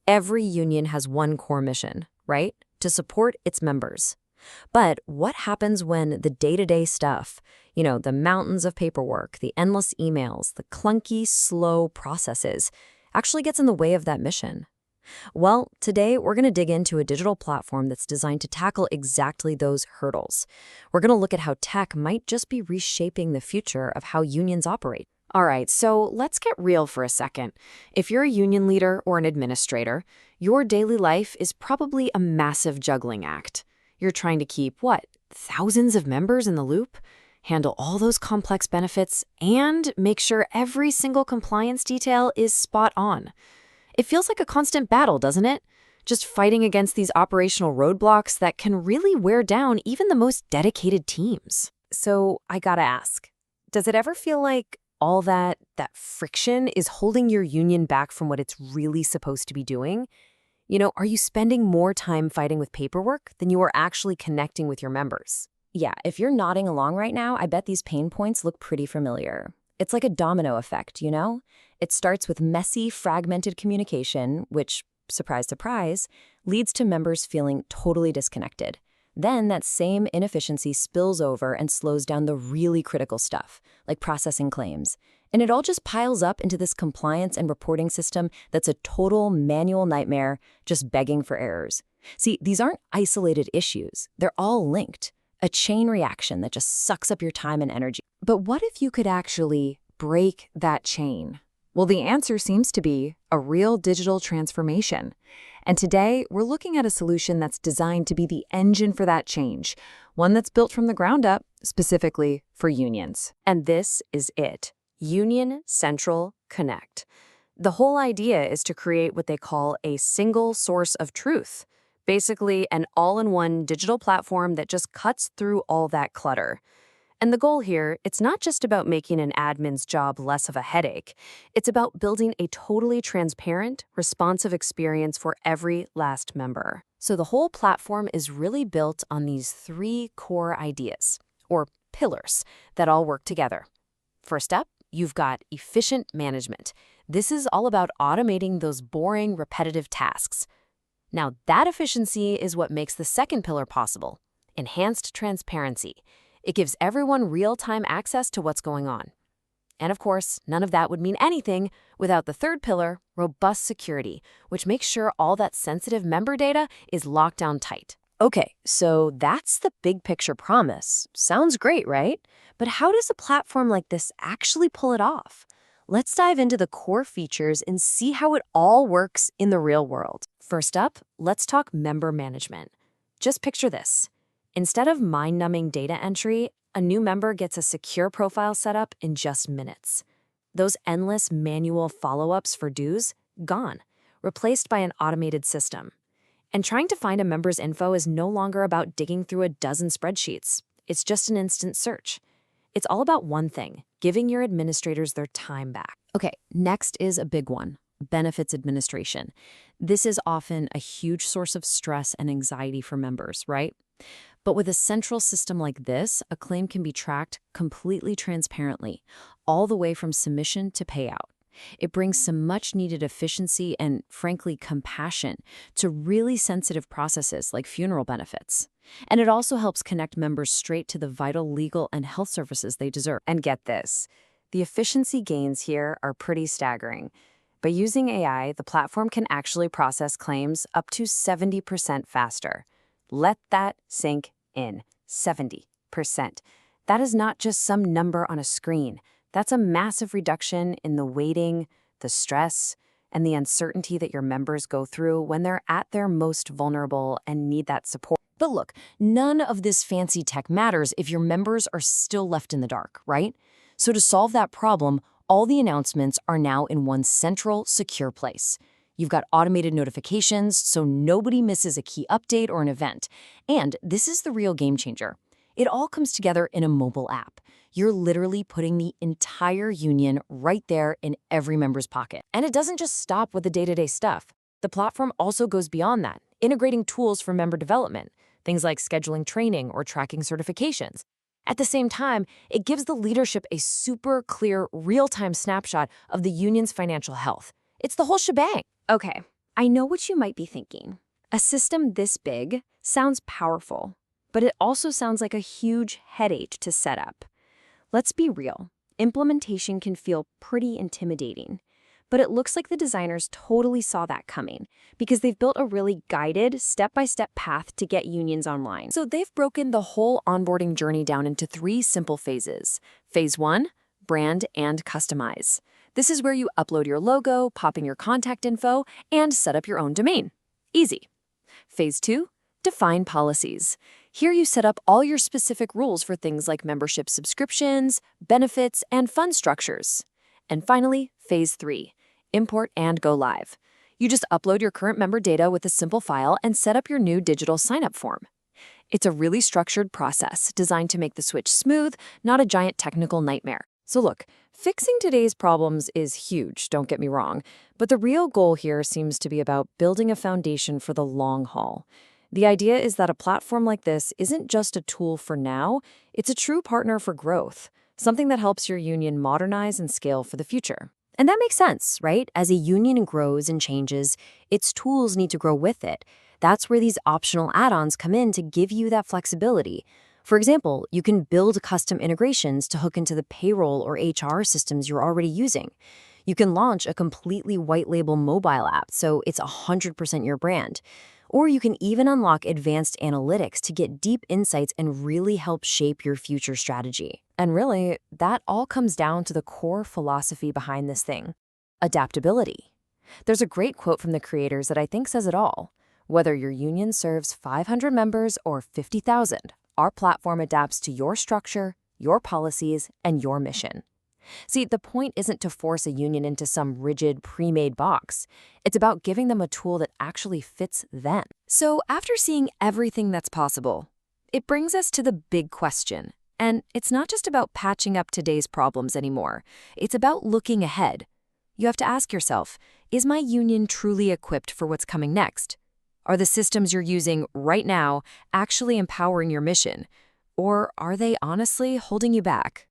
Every union has one core mission, right? To support its members. But what happens when the day-to-day stuff, the mountains of paperwork, the endless emails, the clunky, slow processes, actually gets in the way of that mission? Well, today we're going to dig into a digital platform that's designed to tackle exactly those hurdles. We're going to look at how tech might just be reshaping the future of how unions operate. All right, so let's get real for a second. If you're a union leader or an administrator, your daily life is probably a massive juggling act. You're trying to keep, thousands of members in the loop, handle all those complex benefits, and make sure every single compliance detail is spot on. It feels like a constant battle, doesn't it? Just fighting against these operational roadblocks that can really wear down even the most dedicated teams. So I gotta ask, does it ever feel like all that friction is holding your union back from what it's really supposed to be doing? Are you spending more time fighting with paperwork than you are actually connecting with your members? Yeah, if you're nodding along right now, I bet these pain points look pretty familiar. It's like a domino effect, It starts with messy, fragmented communication, which, surprise, surprise, leads to members feeling totally disconnected. Then that same inefficiency spills over and slows down the really critical stuff, like processing claims. And it all just piles up into this compliance and reporting system that's a total manual nightmare, just begging for errors. See, these aren't isolated issues. They're all linked. A chain reaction that just sucks up your time and energy. But what if you could actually break that chain? Well, the answer seems to be a real digital transformation. And today, we're looking at a solution that's designed to be the engine for that change, one that's built from the ground up, specifically for unions. And this is it. Union Central Connect. The whole idea is to create what they call a single source of truth. Basically, an all-in-one digital platform that just cuts through all that clutter. And the goal here, it's not just about making an admin's job less of a headache. It's about building a totally transparent, responsive experience for every last member. So the whole platform is really built on these 3 core ideas, or pillars, that all work together. First up, you've got efficient management. This is all about automating those boring, repetitive tasks. Now, that efficiency is what makes the second pillar possible, enhanced transparency. It gives everyone real-time access to what's going on. And of course, none of that would mean anything without the third pillar, robust security, which makes sure all that sensitive member data is locked down tight. Okay, so that's the big picture promise. Sounds great, right? But how does a platform like this actually pull it off? Let's dive into the core features and see how it all works in the real world. First up, let's talk member management. Just picture this. Instead of mind-numbing data entry, a new member gets a secure profile set up in just minutes. Those endless manual follow-ups for dues, gone, replaced by an automated system. And trying to find a member's info is no longer about digging through a dozen spreadsheets. It's just an instant search. It's all about one thing, giving your administrators their time back. Okay, next is a big one, benefits administration. This is often a huge source of stress and anxiety for members, right? But with a central system like this, a claim can be tracked completely transparently, all the way from submission to payout. It brings some much-needed efficiency and, frankly, compassion to really sensitive processes like funeral benefits. And it also helps connect members straight to the vital legal and health services they deserve. And get this, the efficiency gains here are pretty staggering. By using AI, the platform can actually process claims up to 70% faster. Let that sink in. 70%. That is not just some number on a screen. That's a massive reduction in the waiting, the stress, and the uncertainty that your members go through when they're at their most vulnerable and need that support. But look, none of this fancy tech matters if your members are still left in the dark, right? So to solve that problem, all the announcements are now in one central, secure place. You've got automated notifications, so nobody misses a key update or an event. And this is the real game changer. It all comes together in a mobile app. You're literally putting the entire union right there in every member's pocket. And it doesn't just stop with the day-to-day stuff. The platform also goes beyond that, integrating tools for member development, things like scheduling training or tracking certifications. At the same time, it gives the leadership a super clear, real-time snapshot of the union's financial health. It's the whole shebang. Okay, I know what you might be thinking. A system this big sounds powerful, but it also sounds like a huge headache to set up. Let's be real. Implementation can feel pretty intimidating, but it looks like the designers totally saw that coming because they've built a really guided, step-by-step path to get unions online. So they've broken the whole onboarding journey down into 3 simple phases. Phase 1, brand and customize. This is where you upload your logo, pop in your contact info, and set up your own domain. Easy. Phase 2, define policies. Here you set up all your specific rules for things like membership subscriptions, benefits, and fund structures. And finally, Phase 3, import and go live. You just upload your current member data with a simple file and set up your new digital sign-up form. It's a really structured process designed to make the switch smooth, not a giant technical nightmare. So look, fixing today's problems is huge, don't get me wrong, but the real goal here seems to be about building a foundation for the long haul. The idea is that a platform like this isn't just a tool for now, it's a true partner for growth, something that helps your union modernize and scale for the future. And that makes sense, right? As a union grows and changes, its tools need to grow with it. That's where these optional add-ons come in to give you that flexibility. For example, you can build custom integrations to hook into the payroll or HR systems you're already using. You can launch a completely white-label mobile app, so it's 100% your brand. Or you can even unlock advanced analytics to get deep insights and really help shape your future strategy. And really, that all comes down to the core philosophy behind this thing: adaptability. There's a great quote from the creators that I think says it all. Whether your union serves 500 members or 50,000, our platform adapts to your structure, your policies, and your mission. See, the point isn't to force a union into some rigid, pre-made box. It's about giving them a tool that actually fits them. So after seeing everything that's possible, it brings us to the big question. And it's not just about patching up today's problems anymore. It's about looking ahead. You have to ask yourself, is my union truly equipped for what's coming next? Are the systems you're using right now actually empowering your mission? Or are they honestly holding you back?